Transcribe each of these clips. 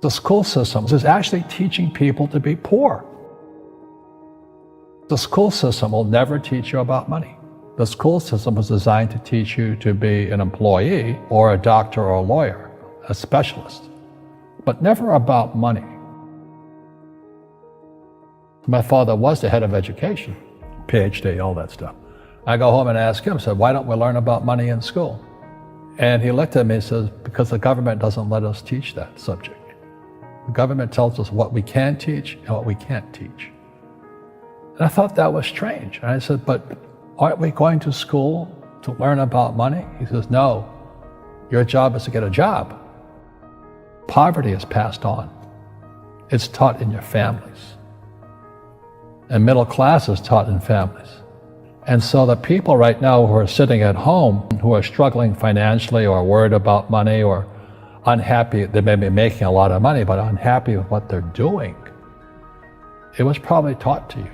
The school system is actually teaching people to be poor. The school system will never teach you about money. The school system was designed to teach you to be an employee or a doctor or a lawyer, a specialist, but never about money. My father was the head of education, PhD, all that stuff. I go home and ask him, I said, why don't we learn about money in school? And he looked at me and says, because the government doesn't let us teach that subject. The government tells us what we can teach and what we can't teach. And I thought that was strange. And I said, but aren't we going to school to learn about money? He says, no, your job is to get a job. Poverty is passed on. It's taught in your families. And middle class is taught in families. And so the people right now who are sitting at home, who are struggling financially or worried about money or unhappy, they may be making a lot of money, but unhappy with what they're doing, it was probably taught to you.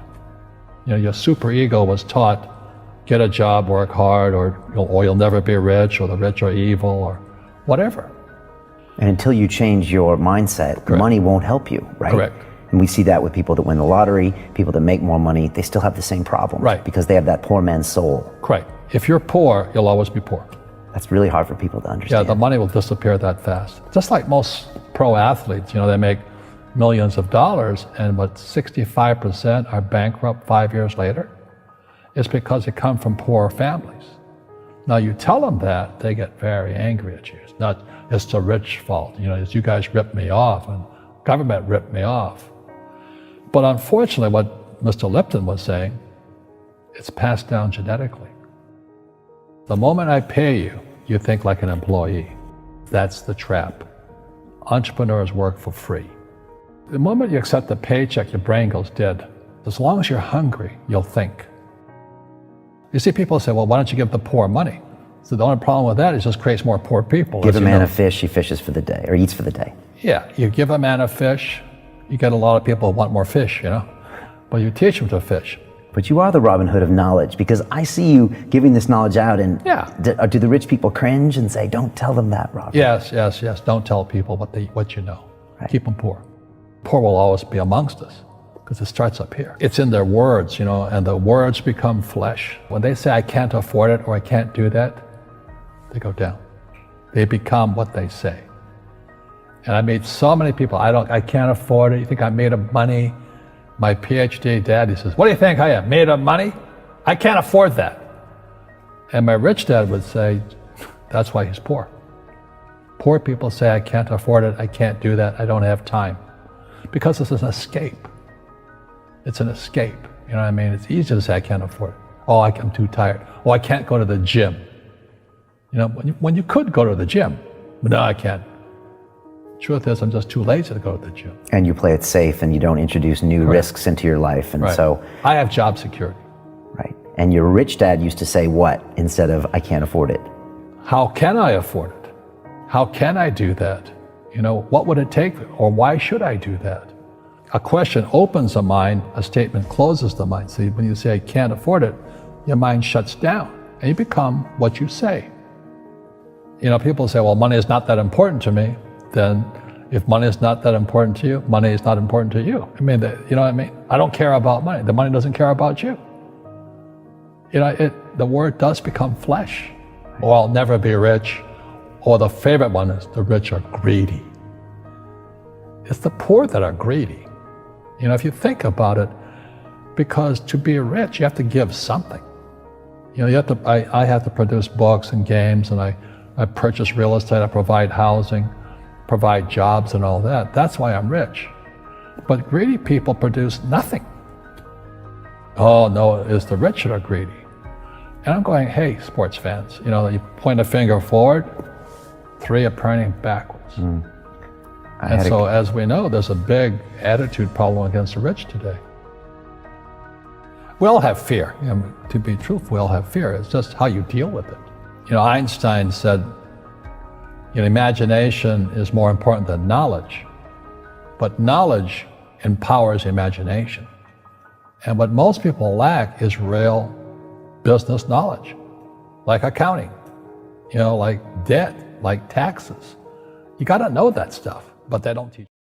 You know, your superego was taught, get a job, work hard, or you'll never be rich, or the rich are evil, or whatever. And until you change your mindset, Correct. Money won't help you, right? Correct. And we see that with people that win the lottery, people that make more money, they still have the same problem. Right. Because they have that poor man's soul. Correct. If you're poor, you'll always be poor. That's really hard for people to understand. Yeah, the money will disappear that fast. Just like most pro athletes, you know, they make millions of dollars, and what 65% are bankrupt 5 years later. It's because they come from poor families. Now you tell them that, they get very angry at you. It's not, it's the rich fault. You know, it's you guys ripped me off and government ripped me off. But unfortunately, what Mr. Lipton was saying, it's passed down genetically. The moment I pay you, you think like an employee. That's the trap. Entrepreneurs work for free. The moment you accept the paycheck, your brain goes dead. As long as you're hungry, you'll think. You see people say, well, why don't you give the poor money? So the only problem with that is it just creates more poor people. Give a man a fish, he fishes for the day, or eats for the day. Yeah, you give a man a fish, you get a lot of people who want more fish, you know? But you teach them to fish. But you are the Robin Hood of knowledge, because I see you giving this knowledge out, and yeah. Do the rich people cringe and say, don't tell them that, Robin? Yes. Don't tell people what you know. Right. Keep them poor. Poor will always be amongst us, because it starts up here. It's in their words, you know, and the words become flesh. When they say, I can't afford it, or I can't do that, they go down. They become what they say. And I meet so many people, I can't afford it. You think I'm made of money? My PhD dad, he says, what do you think I am, made of money? I can't afford that. And my rich dad would say, that's why he's poor. Poor people say, I can't afford it, I can't do that, I don't have time. Because it's an escape. It's an escape, you know what I mean? It's easy to say, I can't afford it. Oh, I'm too tired. Oh, I can't go to the gym. You know, when you could go to the gym, but no, I can't. Truth is, I'm just too lazy to go to the gym. And you play it safe, and you don't introduce new Correct. risks into your life, and Right. so... I have job security. Right. And your rich dad used to say what instead of, I can't afford it? How can I afford it? How can I do that? You know, what would it take, or why should I do that? A question opens the mind, a statement closes the mind. See, when you say, I can't afford it, your mind shuts down, and you become what you say. You know, people say, well, money is not that important to me. Then if money is not that important to you, money is not important to you. I mean, you know what I mean? I don't care about money. The money doesn't care about you. You know, the word does become flesh. Or I'll never be rich. Or the favorite one is the rich are greedy. It's the poor that are greedy. You know, if you think about it, because to be rich, you have to give something. You know, you have to, I have to produce books and games, and I purchase real estate, I provide housing, provide jobs and all that. That's why I'm rich. But greedy people produce nothing. Oh no, it's the rich that are greedy. And I'm going, hey, sports fans, you know, you point a finger forward, 3 are pointing backwards. And so as we know, there's a big attitude problem against the rich today. We all have fear. You know, to be truthful, we all have fear. It's just how you deal with it. You know, Einstein said, you know, imagination is more important than knowledge, but knowledge empowers imagination. And what most people lack is real business knowledge, like accounting, you know, like debt, like taxes. You got to know that stuff, but they don't teach.